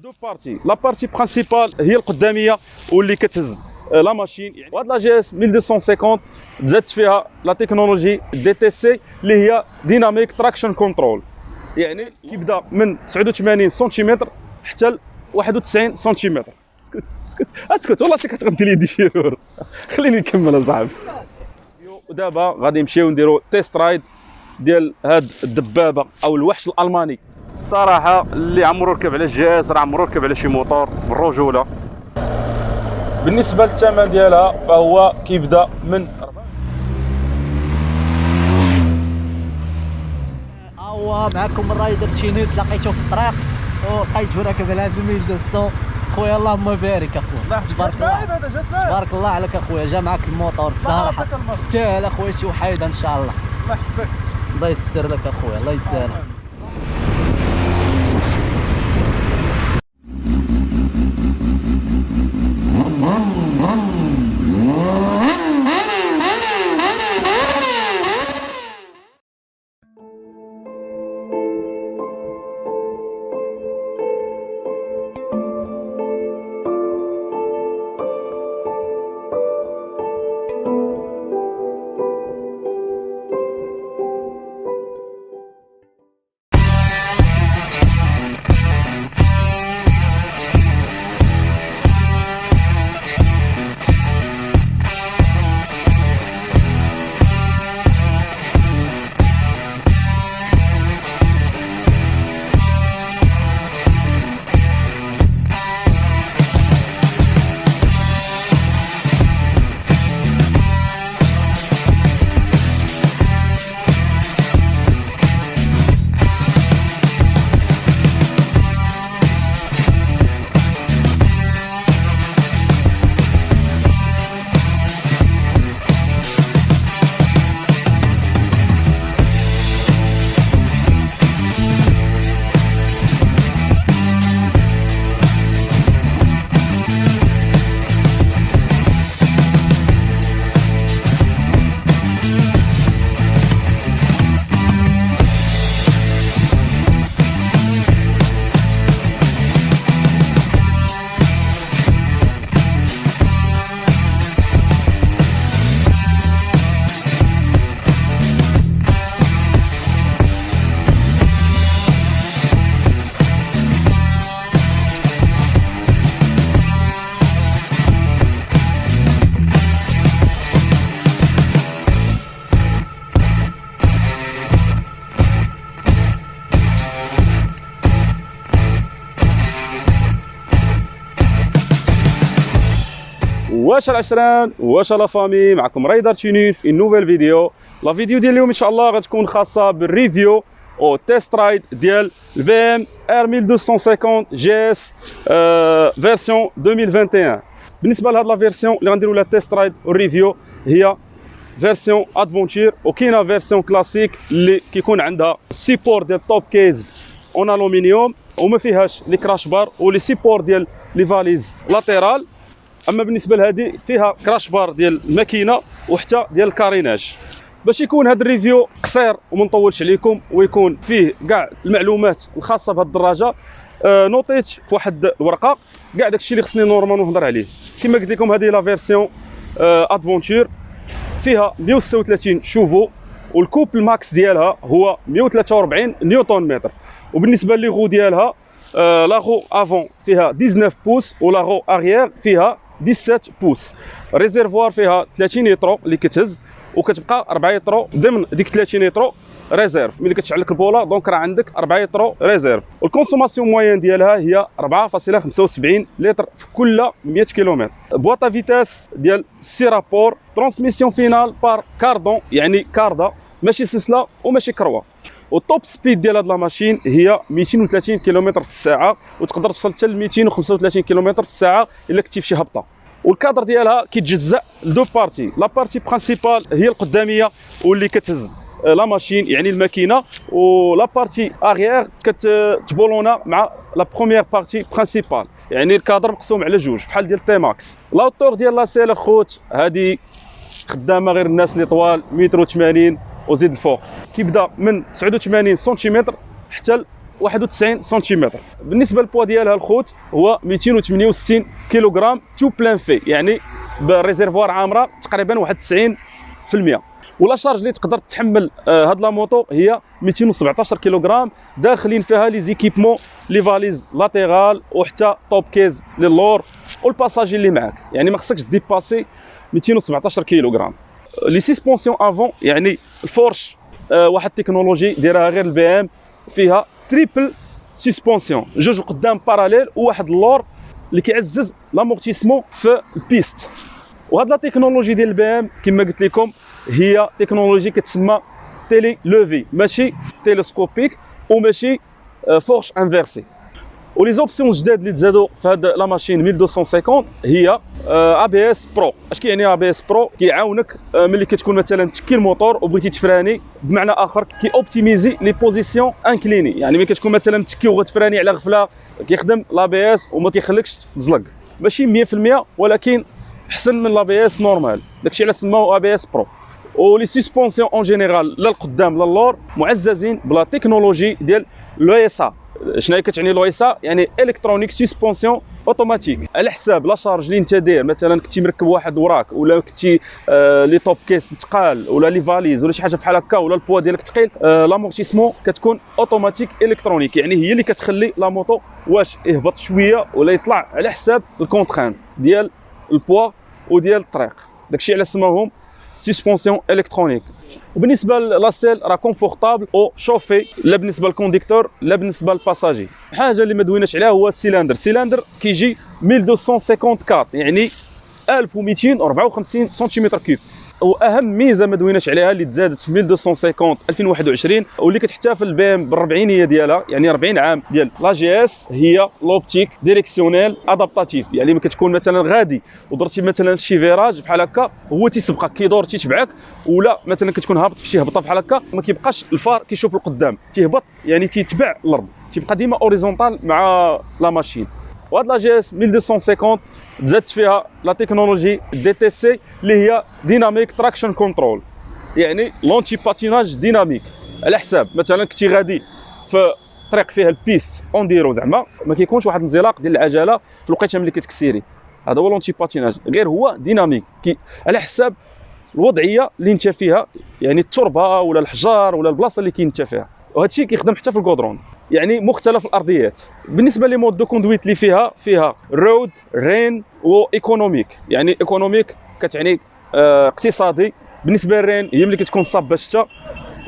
دو بارتي، لا بارتي برينسيبال هي القداميه واللي كتهز لا ماشين. يعني وهاد لا جي اس 1250 زادت فيها لا تكنولوجي دي تي سي اللي هي ديناميك تراكشن كنترول، يعني كيبدا من 89 سنتيمتر حتى ل 91 سنتيمتر. اسكت اسكت والله انت كتغدي لي شيرور. خليني نكمل اصاحبي. ودابا غادي نمشيو نديرو تيست رايد ديال هاد الدبابه او الوحش الالماني. الصراحه اللي عمرو ركب على الجي اس راه عمرو ركب على شي موطور بالرجوله. بالنسبه للثمن ديالها فهو كيبدا من معكم الرايدر تشينيت لقيته في الطريق ولقيته راكب على هذا 1200. خويا اللهم بارك اخويا، تبارك الله تبارك الله عليك اخويا. جا معك الموطور الصراحه تستاهل اخويا شي وحيده ان شاء الله. الله يحفظك الله يسر لك اخويا، الله يسهل. واش العشران واش لا فامي، معكم رايدر تشينيت في نوفيل فيديو. لا فيديو ديال اليوم ان شاء الله غتكون خاصه بالريفيو او تيست رايد ديال البي ام ار 1250 جي اس فيرسيون 2021. بالنسبه لهاد لا فيرسيون اللي غنديروا لها تيست رايد والريفيو هي فيرسيون ادفونتير، وكاينه فيرسيون كلاسيك اللي كيكون عندها السيبور ديال توب كيز اون الومنيوم وما فيهاش لي كراش بار ولي سيبور ديال لي فاليز لاتيرال. اما بالنسبه لهذه فيها كراش بار ديال الماكينه وحتى ديال الكاريناج. باش يكون هذا الريفيو قصير وما نطولش عليكم ويكون فيه كاع المعلومات الخاصه بهذه الدراجه، نوطيت في واحد الورقه كاع داكشي اللي خصني نورمال نهضر عليه. كما قلت لكم هذه لا فيرسيون ادفونتير فيها 136 شوفو، والكوب الماكس ديالها هو 143 نيوتن متر. وبالنسبه لي ديالها لاغو افون فيها 19 بوس ولاغو اريير فيها 17 بوس. ريزيرفوار فيها 30 لتر اللي كتهز، وكتبقى 4 لتر ضمن ديك 30 لتر ريزيرف. ملي كتشعل لك البوله دونك راه عندك 4 لتر ريزيرف. والكونسوماسيون موين ديالها هي 4.75 لتر في كل 100 كيلومتر. بواطا فيتاس ديال سي رابور، ترانسميسيون فينال بار كاردون يعني كاردا، ماشي سلسله وماشي كروه. والتوب سبيد ديال هاد لا ماشين هي 230 كيلومتر في الساعه، وتقدر توصل حتى ل 235 كيلومتر في الساعه الا كنتي في شي هبطه. والكادر ديالها كيتجزأ لدو بارتي، لا بارتي برينسيبال هي القداميه واللي كتهز لا ماشين يعني الماكينه، ولا بارتي اريير كتبولونا مع لا بروميير بارتي برينسيبال، يعني الكادر مقسوم على جوج بحال ديال تي ماكس. لاوتور ديال لاسيل الخوت هذه خدامه غير الناس اللي طوال 180 وزيد الفوق، كيبدا من 89 سنتيمتر حتى ل 91 سنتيمتر. بالنسبه للبوا ديالها الخوت هو 268 كيلوغرام تو بلان في، يعني بالريزيرفوار عامره تقريبا واحد 90%. ولا شارج اللي تقدر تحمل هاد لا موطو هي 217 كيلوغرام، داخلين فيها لي زيكيبمون لي فاليز لاتيرال وحتى توب كيز للور والباساجي اللي معاك، يعني ما خصكش ديباسي 217 كيلوغرام. لي سيسبونسيون افون يعني الفورش واحد التكنولوجي دايرها غير البي ام، فيها تريبل سيسبونسيون، جوج القدام باراليل وواحد اللور اللي كيعزز لامورتيسمون في البيست. وهاد لا تكنولوجي ديال البي ام كما قلت لكم هي تكنولوجي كتسمى تيلي لوفي، ماشي تيليسكوبيك وماشي فورش انفيرسي. ولي زوبسيون جداد اللي تزادوا في هاد لا ماشين 1250 هي اي بي اس برو. اش كيعني اي بي اس برو؟ كيعاونك ملي كتكون مثلا تشكي الموتور وبغيتي تفراني، بمعنى اخر كي اوبتيميزي لي بوزيسيون انكليني، يعني ملي كتكون مثلا تشكي وغتفراني على غفله كيخدم لا بي اس وما كيخليكش تزلق، ماشي 100% ولكن احسن من لا بي اس نورمال، داكشي علاش سماو اي بي اس برو. ولي سسبونسيون اون جينيرال لا القدام لا اللور معززين بلا تكنولوجي ديال لو اس ا. شنو هي كتعني لو اس ا؟ يعني الكترونيك سسبونسيون اوتوماتيك، على حساب لا شارج اللي انت داير، مثلا كنتي مركب واحد وراك ولا كنتي لي توب كيس ثقال ولا لي فاليز ولا شي حاجه بحال هكا ولا البوا ديالك ثقيل، لامورتيسمون كتكون اوتوماتيك الكترونيك، يعني هي اللي كتخلي لا موطو واش يهبط شويه ولا يطلع على حساب الكونتران ديال البوا وديال الطريق. داكشي علاش سماوهم سسبونسيون الكترونيك. وبالنسبه لاسيل راه كونفورطابل او شوفي، لا بالنسبه للكونديكتور لا بالنسبه للباساجي. الحاجه اللي ما دويناش عليها هو السيلندر كيجي 1254 يعني 1254 سنتيمتر كيوب. واهم ميزه ما دويناش عليها اللي تزادت في 1250 2021 واللي كتحتفل بهم بالربعينيه ديالها، يعني 40 عام ديال لا جي اس، هي لوبتيك ديريكسيونيل ادابتاتيف. يعني ملي كتكون مثلا غادي ودرتي مثلا في شي فيراج بحال هكا هو تيسبقك كيدور تيتبعك، ولا مثلا كتكون هابط في شي هبطه بحال هكا ما كيبقاش الفار كيشوف القدام، تيهبط يعني تيتبع الارض، تيبقى ديما اوريزونتال مع لا ماشين. وهاد لا جي اس 1250 زادت فيها لا تكنولوجي دي تي سي اللي هي ديناميك تراكشن كنترول، يعني لونتي باتيناج ديناميك، على حساب مثلا كنتي غادي في طريق فيها البيست اونديرو، زعما ما كيكونش واحد الانزلاق ديال العجله في الوقيته ملي كتكسيري، هذا هو لونتي باتيناج، غير هو ديناميك على حساب الوضعيه اللي انت فيها، يعني التربه ولا الحجار ولا البلاصه اللي كاين انت فيها. وهذا الشيء كيخدم حتى في الكودرون، يعني مختلف الارضيات. بالنسبه لي مود دو كوندويت اللي فيها رود رين وايكونوميك، يعني ايكونوميك كتعني اقتصادي، بالنسبه للرين هي ملي كتكون صابه الشتا،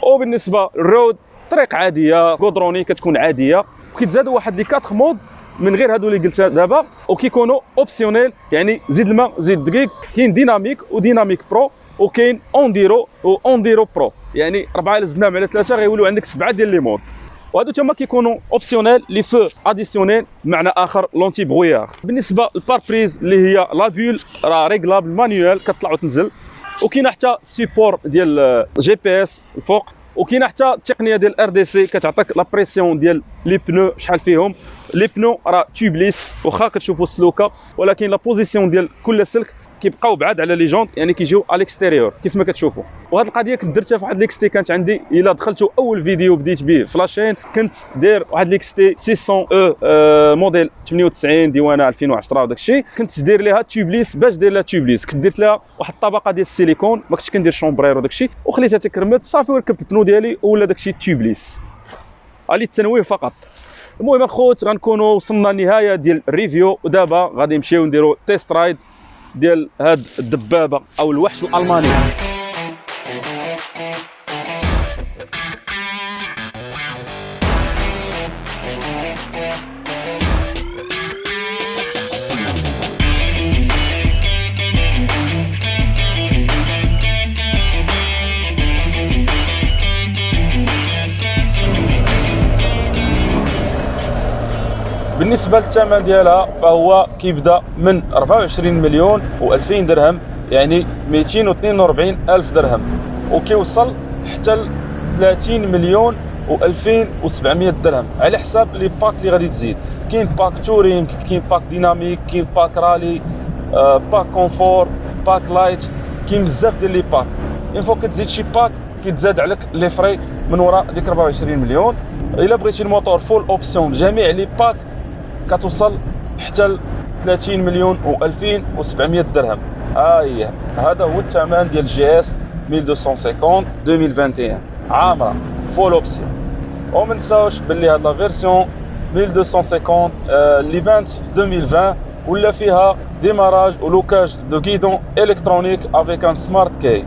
وبالنسبه للرود طريق عاديه كودروني كتكون عاديه. وكيتزادوا واحد لي 4 مود من غير هادو اللي قلت دابا، وكيكونوا اوبسيونيل، يعني زيد الماء زيد الدقيق. كاين ديناميك وديناميك برو، وكاين اونديرو واونديرو برو، يعني 4 لزدناهم على 3 غيولوا عندك 7 ديال لي مود. وهادو تما كيكونوا اوبسيونيل لي فو اديسيونيل، بمعنى اخر لونتي بغويار. بالنسبه للباربريز اللي هي لا بول راه ريغلابل مانيوال كتطلع وتنزل، وكاين حتى سيبور ديال جي بي اس الفوق، وكاين حتى التقنيه ديال ار دي سي كتعطيك لا بريسيون ديال لي بنو شحال فيهم. لي بنو راه تيوبليس واخا كتشوفوا السلوكه، ولكن لا بوزيسيون ديال كل سلك كيبقاو بعاد على لي جونط، يعني كيجيو على الاكستيريور كيف ما كتشوفوا. وهاد القضيه كنت درتها في واحد ليكستي كانت عندي، الا دخلتوا اول فيديو بديت به في لاشين كنت داير واحد ليكستي 600 او موديل 98 ديوانه 2010 وداك الشيء، كنت داير ليها تيوبليس. باش داير لها تيوبليس كنت درت لها واحد الطبقه ديال السيليكون، ما كنتش كندير شومبرير وداك الشيء، وخليتها تكرمت صافي وركبت البنو ديالي ولا داك الشيء تيوبليس على التنويه فقط. المهم اخوت غنكونوا وصلنا للنهايه ديال الريفيو، ودابا غادي نمشيو نديروا تيست رايد ديال هاد الدبابه او الوحش الالماني. بالنسبه للثمن ديالها فهو كيبدا من 24 مليون و2000 درهم، يعني 242 الف درهم، وكيوصل حتى ل 30 مليون و2700 درهم على حساب لي باك اللي غادي تزيد. كاين باك تورينغ، كاين باك ديناميك، كاين باك رالي، باك كونفور، باك لايت، كاين بزاف ديال لي باك. اون فوا كتزيد شي باك كيتزاد عليك لي فري من وراء ديك 24 مليون. الا بغيتي الموتور فول اوبسيون بجميع لي باك كتوصل حتى ل 30 مليون و2700 درهم. هي هذا هو الثمن ديال جي اس 1250 2021 عامره فول اوبسيون. وما نساوش باللي هاد لا فيرسيون 1250 اللي بانت في 2020 ولا فيها ديماراج ولوكاج دو غيدون الكترونيك افيك ان سمارت كي.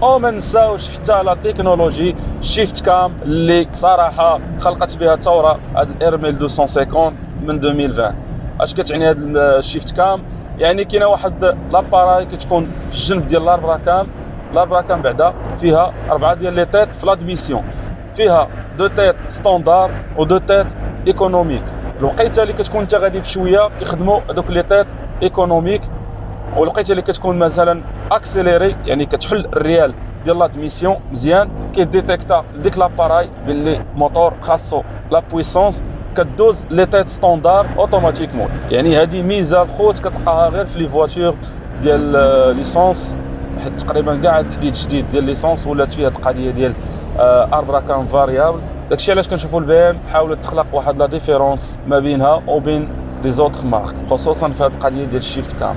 وما نساوش حتى لا تكنولوجي شيفت كام اللي صراحه خلقت بها ثوره هاد الار 1250 من 2020. اش كتعني هاد الشيفت كام؟ يعني كاينه واحد لاباراي كتكون في الجنب ديال لاربراكام. لاربراكام بعدا فيها 4 ديال لي تيت في لادميسيون، فيها 2 تيت ستاندار و 2 تيت ايكونوميك. الوقيته اللي كتكون انت غادي بشويه كيخدموا هذوك لي تيت ايكونوميك، والوقيته اللي كتكون مثلا اكسيليري يعني كتحل الريال ديال لادميسيون مزيان كيديتيكتا ديك لاباراي باللي موتور خاصو لا بويسونس كدوز لي تيت ستاندار اوتوماتيكمون. يعني هذه ميزه الخوت كتلقاها غير في لي فواتور ديال ليسونس، حيت تقريبا كاع الحديد الجديد ديال ليسونس ولات فيها القضيه ديال اربراكام فاريابل. داكشي علاش كنشوفوا البي ام حاولت تخلق واحد لا ديفيرونس ما بينها وبين لي زوطخ مارك، خصوصا في هذه القضيه ديال الشيفت كام.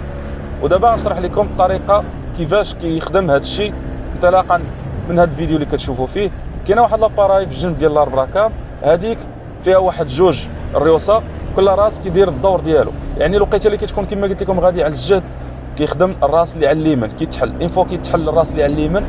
ودابا غنشرح لكم الطريقه كيفاش كيخدم هذا الشيء انطلاقا من هذا الفيديو اللي كتشوفوا فيه. كاينه واحد لاباراي في الجنب ديال الاربراكام، هذيك فيها واحد جوج الريوسه، كل راس كيدير الدور ديالو. يعني الوقيته اللي كتكون كما قلت لكم غادي على الجهد كيخدم الراس اللي على اليمين كيتحل، اين فوا كيتحل الراس اللي على اليمين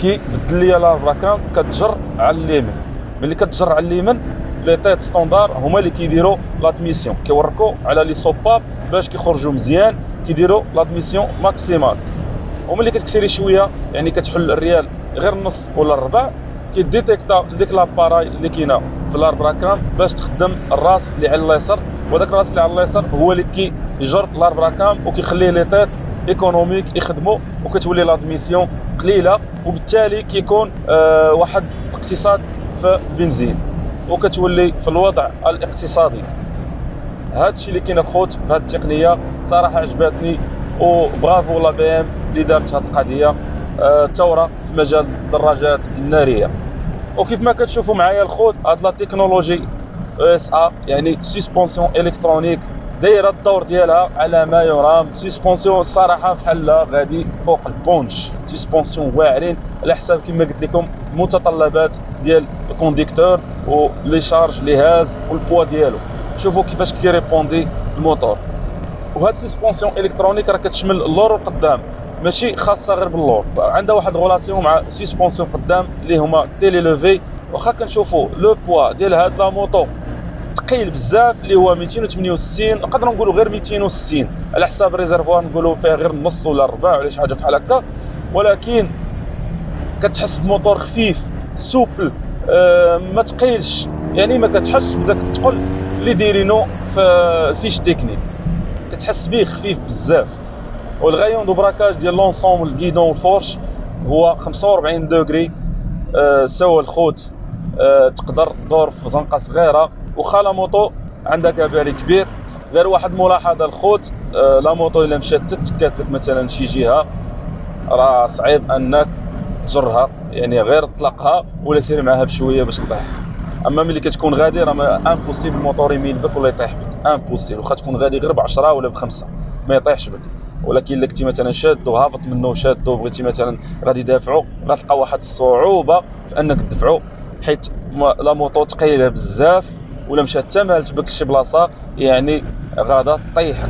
كيبدل ليا الاربراكام كتجر على اليمين. ملي كتجر على اليمين لي تيت ستاندار هما اللي كيديروا لادميسيون، كيوركوا على لي سوباب باش كيخرجوا مزيان كيديروا لادميسيون ماكسيمال. وملي كتكسري شويه يعني كتحل الريال غير النص ولا الربع كيديتيكتا ديك لاباراي اللي كاينه في الاربراكام باش تخدم الراس اللي على اليسار، وداك الراس اللي على اليسار هو اللي كيجر الاربراكام وكيخليه لي تيت ايكونوميك يخدموا وكتولي لادميسيون قليله، وبالتالي كيكون واحد الاقتصاد في البنزين وكتولي في الوضع الاقتصادي. هذا الشيء اللي كاين الخوت في هذه التقنيه صراحه عجبتني، وبرافو لا بي ام اللي دارت هذه القضيه ثوره في مجال الدراجات الناريه. وكيف ما كتشوفوا معايا الخوت هاد لا تكنولوجي اس ا يعني سسبونسيون الكترونيك دايره الدور ديالها على ما يرام. سسبونسيون الصراحه بحال غادي فوق البونش، سسبونسيون واعرين على حساب كما قلت لكم المتطلبات ديال الكونديكتور ولي شارج لي هاز والبوا ديالو. شوفوا كيفاش كيريبوندي الموتور. وهاد سسبونسيون الكترونيك راه كتشمل اللور والقدام، ماشي خاصه غير باللور، عندها واحد غولاسيون مع سسبونسيون قدام اللي هما تيلي لوفي. واخا كنشوفوا لو بوا ديال هاد لا موطو ثقيل بزاف اللي هو 268، نقدروا نقولوا غير 260 على حساب الريزرفوار نقولوا فيه غير النص ولا الربع ولا شي حاجه بحال هكا، ولكن كتحس بموتور خفيف سوبل ما ثقيلش، يعني ما كتحسش بداك الثقل اللي دايرينو في الفيش تكنيك، كتحس به خفيف بزاف. والغايون دو براكاج ديال لونسومبل الكيدون والفورش هو 45 دوغري. سوا الخوت تقدر تدور في زنقه صغيره، وخا لا موطو عندها كباري كبير. غير واحد ملاحظه الخوت، لا موطو الا مشات تتكات لك مثلا شي جهه راه صعيب انك تجرها، يعني غير طلقها ولا سير معاها بشويه باش تطيح. اما ملي كتكون غادي راه امبوسيبل الموتور يميل بك ولا يطيح بك، امبوسيبل. واخا تكون غادي غير ب10 ولا ب5 ما يطيحش بك. ولكن الا كنتي مثلا شادو هابط منه شادو بغيتي مثلا غادي يدافعوا غتلقى واحد الصعوبه في انك تدفعوا، حيت لا موطو ثقيله بزاف ولا مشات حتى مالت بك شي بلاصه يعني غادا طيحك.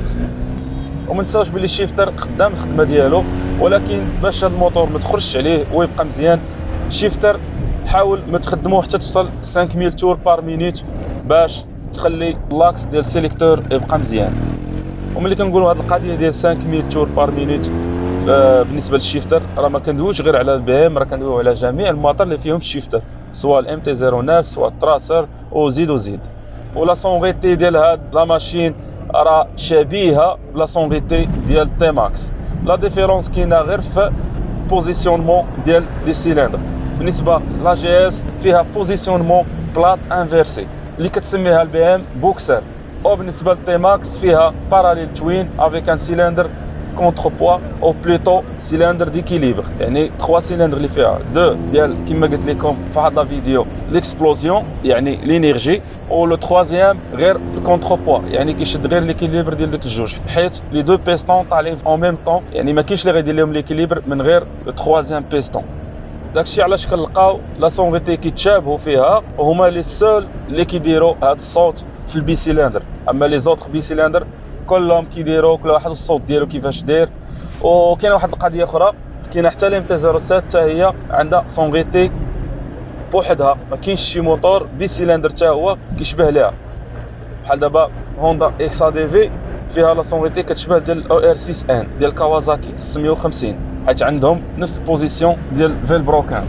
وما نساوش بلي الشيفتر خدام الخدمه ديالو، ولكن باش هذا الموتور ما تخرجش عليه ويبقى مزيان الشيفتر حاول ما تخدموه حتى توصل 5000 تور بار مينوت باش تخلي لاكس ديال السيليكتور يبقى مزيان. وملي كنقولوا هذه القضيه ديال 5000 تور بار مينوت بالنسبه للشيفتر راه ما كندويوش غير على البي ام، راه كندويو على جميع المواتور اللي فيهم الشيفتر، سواء الام تي 09 سواء التراسر وزيد. ولا سونغيتي ديال هاد لا ماشين راه شبيهه بلا سونغيتي ديال تي ماكس. لا ديفيرونس كاينه غير في بوزيسيونمون ديال لي سيلندر. بالنسبه لا جي اس فيها بوزيسيونمون بلات انفيرسي اللي كتسميها البي ام بوكسر، وبالنسبه للتي ماكس فيها باراليل توين افيك ان سيلندر كونتر بوا او بلوتو سيلندر ديكيليبر، يعني 3 سيلندر اللي فيها 2 ديال كما قلت لكم في واحد لا فيديو ليكسبلوزيون يعني لينيرجي، و لو تروازيام غير الكونتر بوا يعني كيشد غير ليكيليبر ديال ديك الجوج، حيت لي دو بيستون طالعين اون ميم طون، يعني ما كاينش اللي غيدير لهم ليكيليبر من غير لو تروازيام بيستون. داكشي علاش كنلقاو لا سونغيتي كيتشابهوا فيها، وهما لي سول اللي كيديروا هذا الصوت في البي سيلندر. اما لي زوطخ بي سيلندر كلهم كيديروا كل واحد الصوت ديالو كيفاش داير. وكاينه واحد القضيه اخرى، كاينه حتى الام تي 07 حتى هي عندها سونغيتي بوحدها، ما كاينش شي موتور بي سيلندر حتى هو كيشبه ليها. بحال دابا هوندا اكس دي في فيها لا سونغيتي كتشبه ديال الاو ار 6 ان ديال كاوازاكي 650، حيت عندهم نفس البوزيسيون ديال فيلبروكان.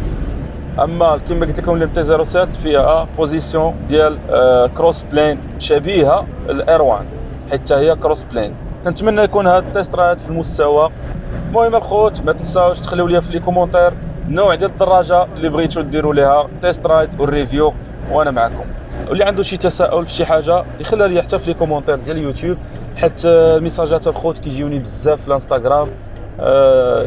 اما كما قلت لكم الام تي 07 فيها بوزيسيون ديال كروس بلين شبيهه الار 1، حتى هي كروس بلين. كنتمنى يكون هذا التيست رايد في المستوى. المهم الخوت ما تنساوش تخليو لي في لي كومونتير النوع ديال الدراجه اللي بغيتو ديروا ليها تيست رايد والريفيو، وانا معكم. واللي عنده شي تساؤل في شي حاجه يخليها لي حتى في لي كومونتير ديال اليوتيوب، حيت ميساجات الخوت كيجيوني بزاف في الانستغرام،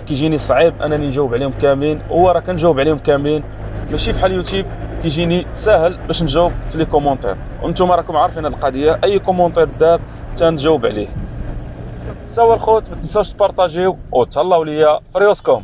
كيجيني صعيب انني نجاوب عليهم كاملين، هو راه كنجاوب عليهم كاملين، ماشي بحال اليوتيوب كيجيني ساهل باش نجاوب في لي كومونتير. وانتم راكم عارفين هذه القضيه، اي كومونتير دار تنجاوب عليه. سوا الخوت ما تنساوش تبارطاجيو وتهلاو ليا فريوسكم.